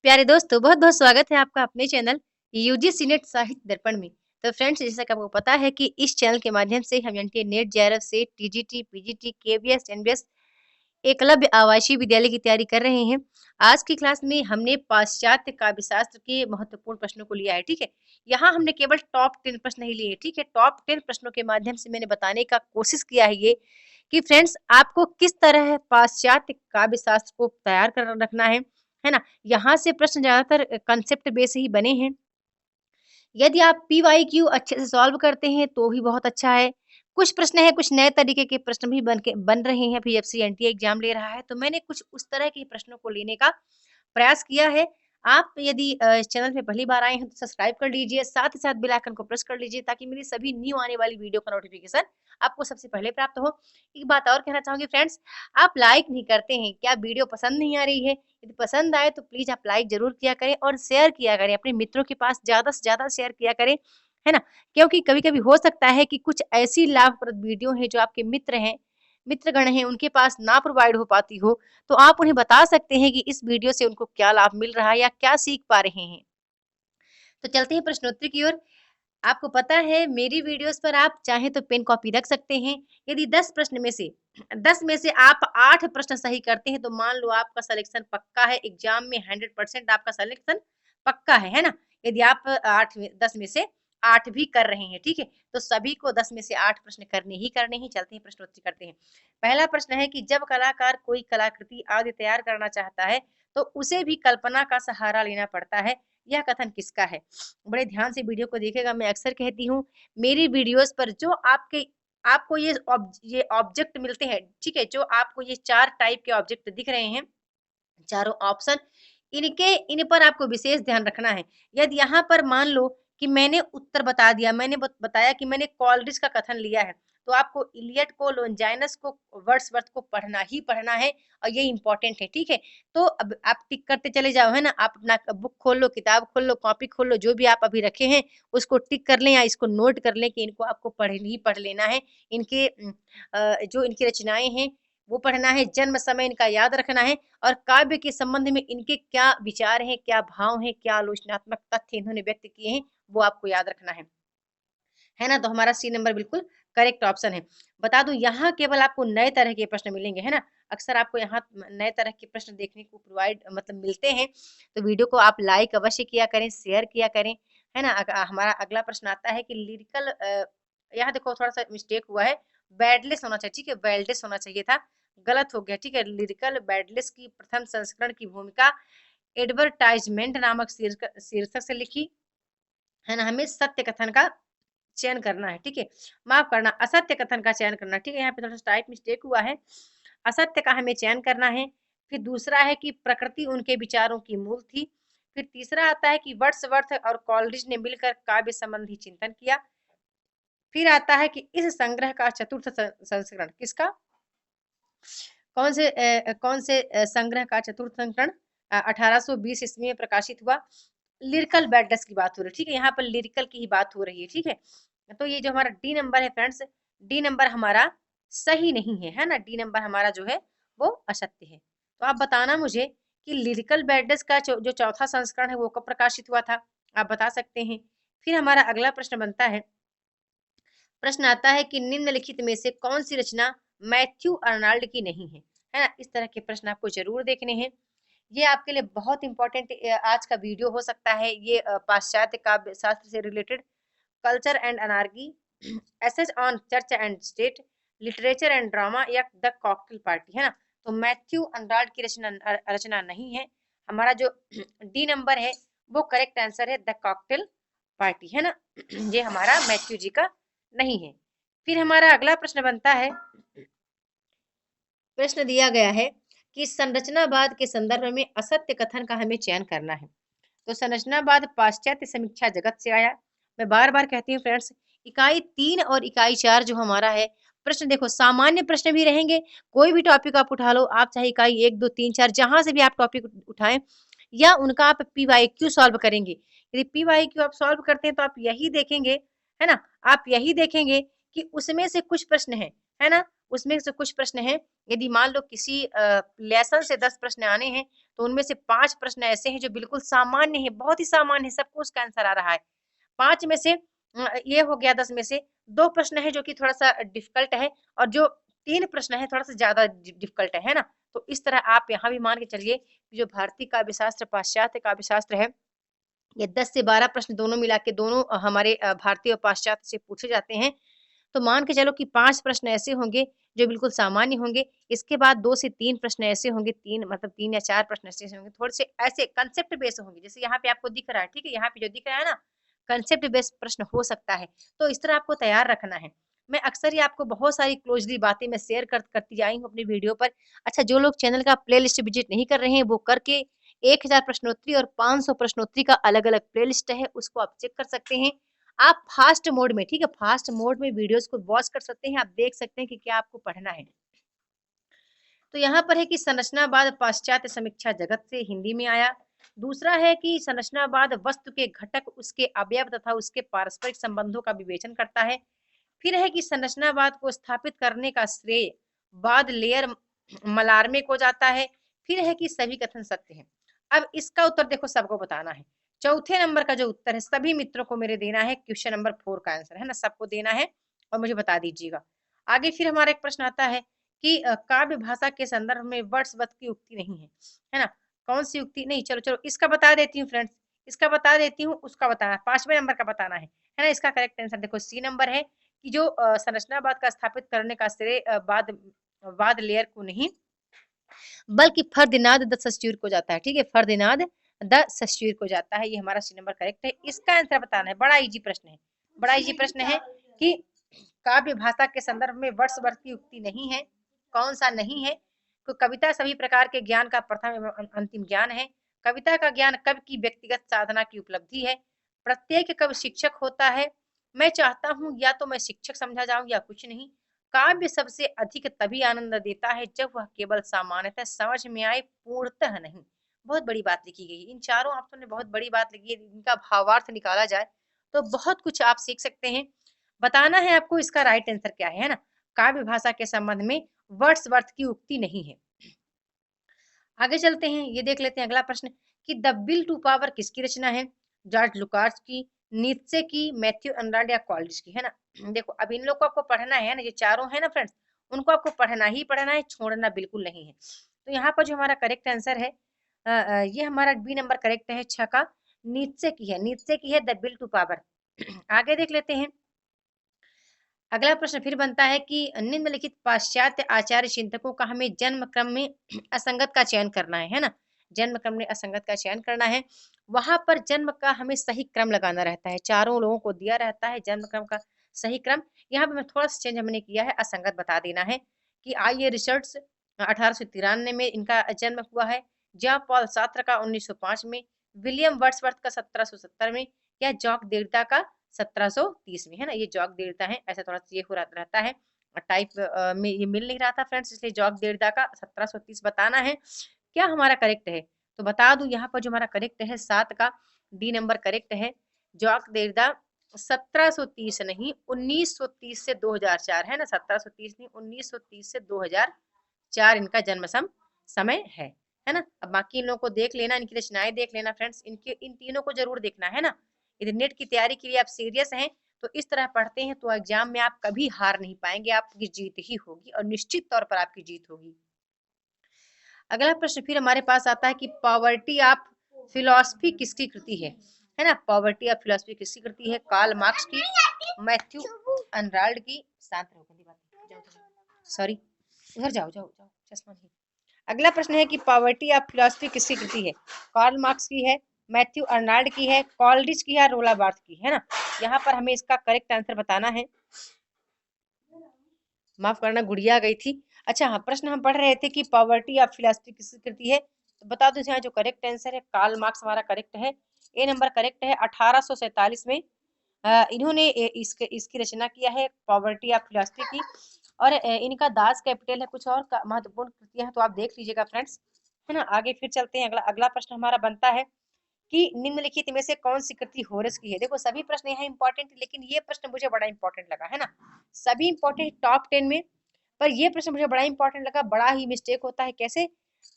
प्यारे दोस्तों, बहुत-बहुत स्वागत है आपका अपने चैनल यूजीसी नेट साहित्य दर्पण में। तो फ्रेंड्स, जैसा कि आपको पता है कि इस चैनल के माध्यम से हम NTA net, JRF, set, TGT, PGT, KVS, NBS, Eklavya आवासीय विद्यालय की तैयारी कर रहे हैं। आज की क्लास में हमने पाश्चात्य काव्यशास्त्र के महत्वपूर्ण प्रश्नों को लिया है, ठीक है? यहाँ हमने केवल टॉप 10 प्रश्न ही लिए हैं, ठीक है? टॉप 10 प्रश्नों के माध्यम से मैंने बताने का कोशिश किया है ये कि फ्रेंड्स आपको किस तरह पाश्चात्य काव्यशास्त्र को तैयार कर रखना है ना? यहाँ से प्रश्न ज़्यादातर कांसेप्ट बेस ही बने हैं। यदि आप पीवाईक्यू अच्छे से सॉल्व करते हैं तो भी बहुत अच्छा है। कुछ प्रश्न हैं, कुछ नए तरीके के प्रश्न भी बन रहे हैं, पीएफसी एनटीए एग्ज़ाम ले रहा है, तो मैंने कुछ उस तरह के प्रश्नों को लेने का प्रयास किया है। आप यदि इस चैनल पे पहली बार आए हैं तो सब्सक्राइब कर लीजिए, साथ ही साथ बेल आइकन को प्रेस कर लीजिए ताकि मेरी सभी न्यू आने वाली वीडियो का नोटिफ़िकेशन आपको सबसे पहले प्राप्त हो। एक बात और कहना चाहूँगी फ्रेंड्स, आप लाइक नहीं करते हैं, क्या वीडियो पसंद नहीं आ रही है? यदि पसंद आए तो प्लीज़ आप लाइक ज़रूर किया करें और शेयर किया करें, अपने मित्रों के पास ज़्यादा से ज़्यादा शेयर किया करें, है ना? क्योंकि कभी-कभी हो सकता है कि कुछ ऐसी लाभप्रद वीडियो हैं जो आपके मित्रगण हैं, उनके पास ना प्रोवाइड हो पाती हो, तो आप उन्हें बता सकते हैं कि इस वीडियो से उनको क्या लाभ मिल रहा है या क्या सीख पा रहे हैं। तो चलते हैं प्रश्नोत्तर की ओर। आपको पता है मेरी वीडियोस पर आप चाहें तो पेन कॉपी रख सकते हैं। यदि 10 में से आप 8 प्रश्न सही करते हैं तो मान लो आपका सिलेक्शन पक्का है, एग्ज़ाम में 100% आपका सिलेक्शन पक्का है ना? यदि आप 10 में से 8 भी कर रहे हैं, ठीक है? तो सभी को 10 में से 8 प्रश्न करने ही करने हैं। चलते हैं प्रश्नोत्तरी करते हैं। पहला प्रश्न है कि जब कलाकार कोई कलाकृति आदि तैयार करना चाहता है, तो उसे भी कल्पना का सहारा लेना पड़ता है। यह कथन किसका है? बड़े ध्यान से वीडियो को देखिएगा। मैं अक्सर कहती हूँ मेरी वीडियोस पर जो आपको ये ऑब्जेक्ट मिलते हैं, ठीक है? जो आपको ये 4 टाइप के ऑब्जेक्ट दिख रहे हैं, चारों ऑप्शन, इन पर आपको विशेष ध्यान रखना है। यदि यहाँ पर मान लो कि मैंने उत्तर बता दिया, मैंने बताया कि मैंने कोलरिज का कथन लिया है, तो आपको इलियट को, लोनजाइनस को, वर्ड्सवर्थ को पढ़ना ही पढ़ना है और ये इम्पोर्टेंट है, ठीक है? तो अब आप टिक करते चले जाओ, है ना? आप अपना बुक खोल लो, किताब खोल लो, कॉपी खोल लो, जो भी आप अभी रखे हैं, उसको टिक कर लें या इसको नोट कर लें कि इनको आपको पढ़ लेना है। जो इनकी रचनाएँ हैं, वो पढ़ना है, जन्म समय इनका याद रखना है और काव्य के संबंध में इनके क्या विचार हैं, क्या भाव हैं, क्या आलोचनात्मक तथ्य इन्होंने व्यक्त किए हैं, वो आपको याद रखना है ना? तो हमारा सी नंबर बिल्कुल करेक्ट ऑप्शन है। बता दूँ यहाँ केवल आपको नए तरह के प्रश्न मिलेंगे, है ना? अक्सर आपको यहाँ नए तरह के प्रश्न देखने को प्रोवाइड मतलब मिलते हैं, तो वीडियो को आप लाइक अवश्य किया करें, शेयर किया करें, है ना? हमारा अगला प्रश्न आता है कि यहाँ देखो थोड़ा-सा मिस्टेक हुआ है, बैडलेस होना चाहिए, ठीक है? वेल्डेस होना चाहिए था, गलत हो गया, ठीक है? लिरिकल बैडलेस की प्रथम संस्करण की भूमिका एडवर्टाइज़मेंट नामक शीर्षक से लिखी, है ना? हमें सत्य कथन का चयन करना है, ठीक है? माफ़ करना, असत्य कथन का चयन करना, ठीक है? यहाँ पे थोड़ा-सा टाइप मिस्टेक हुआ है। असत्य का हमें चयन करना है। फिर दूसरा है कि प्रकृति उनके विचारों की मूल थी। फिर तीसरा आता है कि वर्ड्सवर्थ और कॉलरिज ने मिलकर काव्य संबंधी चिंतन किया। फिर आता है कि इस संग्रह का चतुर्थ संस्करण किसका? कौन से संग्रह का चतुर्थ संस्करण 1820 ईस्वी में प्रकाशित हुआ? लिरिकल बैडनेस की बात हो रही है, ठीक है? यहाँ पर लिरिकल की ही बात हो रही है, ठीक है? तो ये जो हमारा डी नंबर है फ्रेंड्स, डी नंबर हमारा सही नहीं है, है ना? डी नंबर हमारा जो है वो असत्य है। तो आप बताना मुझे कि लिरिकल बैडनेस का जो चौथा संस्करण है वो कब प्रकाशित हुआ था? आप बता सकते हैं। फिर हमारा अगला प्रश्न बनता है, प्रश्न आता है कि निम्नलिखित में से कौन सी रचना मैथ्यू अर्नाल्ड की नहीं है ना? इस तरह के प्रश्न आपको जरूर देखने हैं। ये आपके लिए बहुत इंपॉर्टेंट आज का वीडियो हो सकता है। ये पाश्चात्य काव्य शास्त्र से related, culture and anarchy, essays on church and state, literature and drama या द कॉकटेल पार्टी, है ना? तो मैथ्यू अर्नाल्ड की रचना नहीं है। हमारा जो डी नंबर है वो करेक्ट आंसर है, द कॉकटेल पार्टी, है ना? ये हमारा मैथ्यू जी का नहीं है। फिर हमारा अगला प्रश्न बनता है, प्रश्न दिया गया है कि संरचनावाद के संदर्भ में असत्य कथन का हमें चयन करना है। तो संरचनावाद पाश्चात्य समीक्षा जगत से आया। मैं बार-बार कहती हूँ फ्रेंड्स, इकाई 3 और इकाई 4 जो हमारा है, प्रश्न देखो सामान्य प्रश्न भी रहेंगे, कोई भी टॉपिक आप उठा लो, आप चाहे इकाई 1, 2, 3, 4 जहाँ से भी आप टॉपिक उठाएँ या उनका आप पीवाईक्यू सॉल्व करेंगे। यदि पीवाईक्यू आप सॉल्व करते हैं तो आप यही देखेंगे, है ना? आप यही देखेंगे कि उसमें से कुछ प्रश्न हैं, है ना? उसमें से कुछ प्रश्न हैं, यदि मान लो किसी लेसन से 10 प्रश्न आने हैं, तो उनमें से 5 प्रश्न ऐसे हैं जो बिल्कुल सामान्य हैं, बहुत ही सामान्य है, सबको उसका आंसर आ रहा है। 5 में से ये हो गया 10 में से 2 प्रश्न है जो कि थोड़ा-सा डिफ़िकल्ट है और जो 3 प्रश्न है थोड़ा-सा ज़्यादा डिफ़िकल्ट है ना? तो इस तरह आप यहाँ भी मान के चलिए कि जो भारतीय काव्य शास्त्र, पाश्चात्य काव्य शास्त्र है, ये 10 से 12 प्रश्न दोनों मिला के दोनों हमारे भारतीय और पाश्चात्य से पूछे जाते हैं। तो मान के चलो कि 5 प्रश्न ऐसे होंगे जो बिल्कुल सामान्य होंगे। इसके बाद 2 से 3 प्रश्न ऐसे होंगे, 3 मतलब 3 या 4 प्रश्न ऐसे होंगे, थोड़े से ऐसे कांसेप्ट बेस्ड होंगे। जैसे यहाँ पे आपको दिख रहा है, ठीक है? यहाँ पे जो दिख रहा है ना, कांसेप्ट बेस्ड प्रश्न हो सकता है। तो इस तरह आपको तैयार रखना है। मैं अक्सर ही आपको बहुत सारी क्लोज़ली बातें मैं शेयर करती आई हूँ अपनी वीडियो पर। अच्छा, जो लोग चैनल का प्लेलिस्ट विज़िट नहीं कर रहे हैं, वो करके 1000 प्रश्नोत्तरी और 500 प्रश्नोत्तरी का अलग-अलग प्लेलिस्ट है, उसको आप चेक कर सकते हैं। आप फ़ास्ट मोड में, ठीक है? फ़ास्ट मोड में वीडियोज़ को वॉच कर सकते हैं, आप देख सकते हैं कि क्या आपको पढ़ना है। तो यहाँ पर है कि संरचनावाद पाश्चात्य समीक्षा जगत से हिंदी में आया। दूसरा है कि संरचनावाद वस्तु के घटक, उसके अवयव तथा उसके पारस्परिक संबंधों का विवेचन करता है। फिर है कि संरचनावाद को स्थापित करने का श्रेय बाद लेयर मलारमे को जाता है। फिर है कि सभी कथन सत्य हैं। अब इसका उत्तर देखो सबको बताना है। चौथे नंबर का जो उत्तर है सभी मित्रों को मेरे देना है, क्वेश्चन नंबर 4 का आंसर है ना, सबको देना है और मुझे बता दीजिएगा। आगे फिर हमारा एक प्रश्न आता है कि काव्य भाषा के संदर्भ में वर्ड्सवर्थ की उक्ति नहीं है ना? कौन सी उक्ति नहीं, चलो चलो इसका बता देती हूँ फ्रेंड्स, इसका बता देती हूँ, उसका बताना है, 5वें नंबर का बताना है ना? इसका करेक्ट आंसर देखो सी नंबर है कि जो संरचनावाद का स्थापित करने का श्रेय वाद लेयर को नहीं बल्कि फर्दिनाद द सस्यूर को जाता है, ठीक है? फर्दिनाद द सस्यूर को जाता है, ये हमारा सी नंबर करेक्ट है। इसका आंसर बताना है, बड़ा ईजी प्रश्न है, बड़ा ईजी प्रश्न है कि काव्य भाषा के संदर्भ में वर्ड्सवर्थ की उक्ति नहीं है, कौन सा नहीं है? तो कविता सभी प्रकार के ज्ञान का प्रथम एवं अंतिम ज्ञान है। कविता का ज्ञान कवि की व्यक्तिगत साधना की उपलब्धि है। प्रत्येक कवि शिक्षक होता है। मैं चाहता हूँ या तो मैं शिक्षक समझा जाऊँ या कुछ नहीं। काव्य सबसे अधिक तभी आनंद देता है जब वह केवल सामान्यतः समझ में आए, पूर्णतः नहीं। बहुत बड़ी बात लिखी गई है। इन चारों ऑप्शन में बहुत बड़ी बात लिखी है। इनका भावार्थ निकाला जाए तो बहुत कुछ आप सीख सकते हैं। बताना है आपको इसका राइट आंसर क्या है ना? काव्य भाषा के संबंध में वर्ड्सवर्थ की उक्ति नहीं है। आगे चलते हैं, ये देख लेते हैं अगला प्रश्न कि द विल टू पावर किसकी रचना है? जॉर्ज लुकास की, नीत्शे की, मैथ्यू अर्नल्ड या कॉल्डिज की, है ना? देखो अब इन लोग को आपको पढ़ना है ना, ये चारों है ना फ्रेंड्स, उनको आपको पढ़ना ही पढ़ना है, छोड़ना बिल्कुल नहीं है। तो यहाँ पर जो हमारा करेक्ट आंसर है ये हमारा बी नंबर करेक्ट है, 6 का, नीत्शे की है, नीत्शे की है द विल टू पावर। आगे देख लेते हैं। अगला प्रश्न फिर बनता है कि निम्नलिखित पाश्चात्य आचार्य चिंतकों का हमें जन्म क्रम में असंगत का चयन करना है ना? जन्म क्रम में असंगत का चयन करना है। वहां पर जन्म का हमें सही क्रम लगाना रहता है, चारों लोगों को दिया रहता है जन्म क्रम का सही क्रम। यहाँ पे मैं थोड़ा सा चेंज हमने किया है, असंगत बता देना है कि आई रिचर्ड्स 1893 में इनका जन्म हुआ है, जॉन पॉल सार्त्र का 1905 में, विलियम वर्ड्सवर्थ का 1770 में, या जॉक देरता का 1730 में, है ना? ये जॉक देरता है, ऐसा थोड़ा सा ये हो रहता है टाइप में, ये मिल नहीं रहा था फ्रेंड्स, इसलिए जॉक देरता का 1730 बताना है। क्या हमारा करेक्ट है? तो बता दूं यहाँ पर जो हमारा करेक्ट है 7 का डी नंबर करेक्ट है। जॉक देरता 1730 नहीं, 1930 से 2004 है ना? 1730 नहीं, 1930 से 2004 इनका जन्म समय है ना? अब बाकी इन लोगों को देख लेना, इनकी रचनाएं देख लेना फ्रेंड्स, इनके इन तीनों को जरूर देखना है ना? यदि नेट की तैयारी के लिए आप सीरियस हैं तो इस तरह पढ़ते हैं तो एग्जाम में आप कभी हार नहीं पाएंगे, आपकी जीत ही होगी और निश्चित तौर पर आपकी जीत होगी। अगला प्रश्न फिर हमारे पास आता है कि पॉवर्टी ऑफ फिलॉसफी किसकी कृति है ना? पॉवर्टी ऑफ फिलॉसफी किसकी कृति है? कार्ल मार्क्स की, मैथ्यू अर्नल्ड की, शांत रहो, सॉरी, उधर जाओ जाओ जाओ, चश्मा नहीं। अगला प्रश्न है कि पॉवर्टी ऑफ फिलॉसफी किसकी कृति है? कार्ल मार्क्स की है, मैथ्यू अर्नाल्ड की है, कॉल्डिज की है, रोला बार्थ की, है ना? यहाँ पर हमें इसका करेक्ट आंसर बताना है। माफ करना, गुड़िया गई थी। अच्छा हाँ, प्रश्न हम पढ़ रहे थे कि पॉवर्टी ऑफ फिलॉसफी किसकी कृति है, तो बता दो यहाँ जो करेक्ट आंसर है कार्ल मार्क्स हमारा करेक्ट है, ए नंबर करेक्ट है। 1847 में इन्होंने इसकी रचना किया है पॉवर्टी ऑफ फिलॉसफी की, और इनका दास कैपिटल है, कुछ और महत्वपूर्ण कृतियां हैं तो आप देख लीजिएगा फ्रेंड्स, है ना? आगे फिर चलते हैं, अगला अगला प्रश्न हमारा बनता है कि निम्नलिखित में से कौन सी कृति होरेस की है? देखो सभी प्रश्न यहाँ इंपॉर्टेंट, लेकिन ये प्रश्न मुझे बड़ा इंपॉर्टेंट लगा, है ना? सभी इंपॉर्टेंट टॉप 10 में, पर ये प्रश्न मुझे बड़ा इंपॉर्टेंट लगा। बड़ा ही मिस्टेक होता है, कैसे?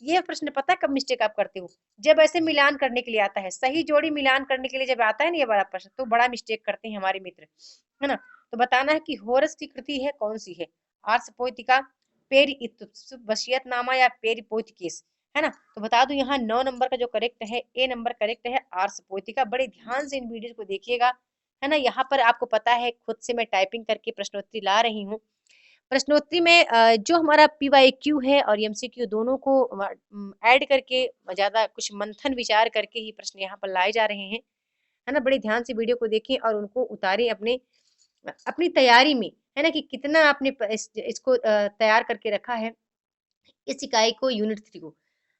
ये प्रश्न पता है कब मिस्टेक आप करते हो? जब ऐसे मिलान करने के लिए आता है, सही जोड़ी मिलान करने के लिए जब आता है ना ये वाला प्रश्न, तो बड़ा मिस्टेक करते हैं हमारे मित्र, है ना? तो बताना है कि होरस की कृति है कौन सी है? आर्स पोएटिका, पेरिइतुस, वसियतनामा या पेरिपोइटिकिस, है ना? तो बता दूं यहाँ 9 नंबर का जो करेक्ट है, ए नंबर करेक्ट है आर्स पोएटिका। बड़े ध्यान से इन वीडियो को देखिएगा, है ना? यहाँ पर आपको पता है खुद से मैं टाइपिंग करके प्रश्नोत्तरी ला रही हूँ। प्रश्नोत्तरी में जो हमारा पीवाईक्यू है और एमसीक्यू दोनों को ऐड करके ज़्यादा कुछ मंथन विचार करके ही प्रश्न यहाँ पर लाए जा रहे हैं, है ना? बड़े ध्यान से वीडियो को देखें और उनको उतारें अपने अपनी तैयारी में, है ना? कि कितना आपने इसको तैयार करके रखा है, इस इकाई को, यूनिट 3 को,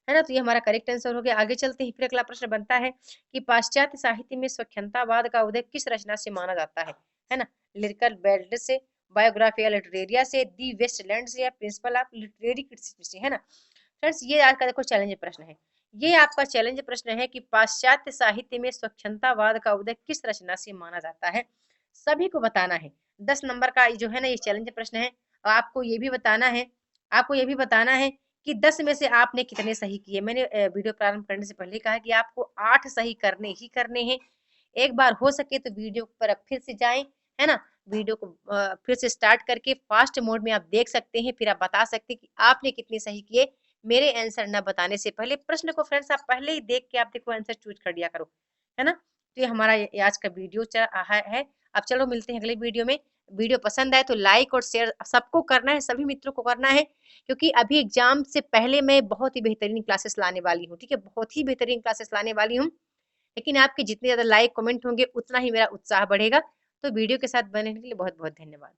है ना? तो ये हमारा करेक्ट आंसर हो गया। आगे चलते हैं, फिर अगला प्रश्न बनता है कि पाश्चात्य साहित्य में स्वच्छंदतावाद का उदय किस रचना से माना जाता है ना? लिरिकल बेल्ट से, बायोग्राफिया लिटरेरिया से, दी वेस्टलैंड से या प्रिंसिपल ऑफ लिटरेरी क्रिटिसिज्म से, है ना? फ्रेंड्स ये आज का देखो चैलेंज प्रश्न है। ये आपका चैलेंज प्रश्न है कि पाश्चात्य साहित्य में स्वच्छंदतावाद का उदय किस रचना से माना जाता है? सभी को बताना है। 10 नंबर का जो है ना ये चैलेंज प्रश्न है। और आपको ये भी बताना है कि 10 में से आपने कितने सही किए। मैंने वीडियो प्रारंभ करने से पहले कहा कि आपको 8 सही करने ही करने हैं। एक बार हो सके तो वीडियो पर अब फिर से जाएं, है ना? वीडियो को फिर से स्टार्ट करके फास्ट मोड में आप देख सकते हैं, फिर आप बता सकते हैं कि आपने कितने सही किए मेरे आंसर ना बताने से पहले। प्रश्न को फ्रेंड्स आप पहले ही देख के आप देखो आंसर चूज कर दिया करो, है ना? तो ये हमारा आज का वीडियो है। अब चलो मिलते हैं अगले वीडियो में। वीडियो पसंद आए तो लाइक और शेयर सबको करना है, सभी मित्रों को करना है, क्योंकि अभी एग्जाम से पहले मैं बहुत ही बेहतरीन क्लासेस लाने वाली हूँ, ठीक है? बहुत ही बेहतरीन क्लासेस लाने वाली हूँ। लेकिन आपके जितने ज़्यादा लाइक कमेंट होंगे उतना ही मेरा उत्साह बढ़ेगा। तो वीडियो के साथ बने रहने के लिए बहुत-बहुत धन्यवाद।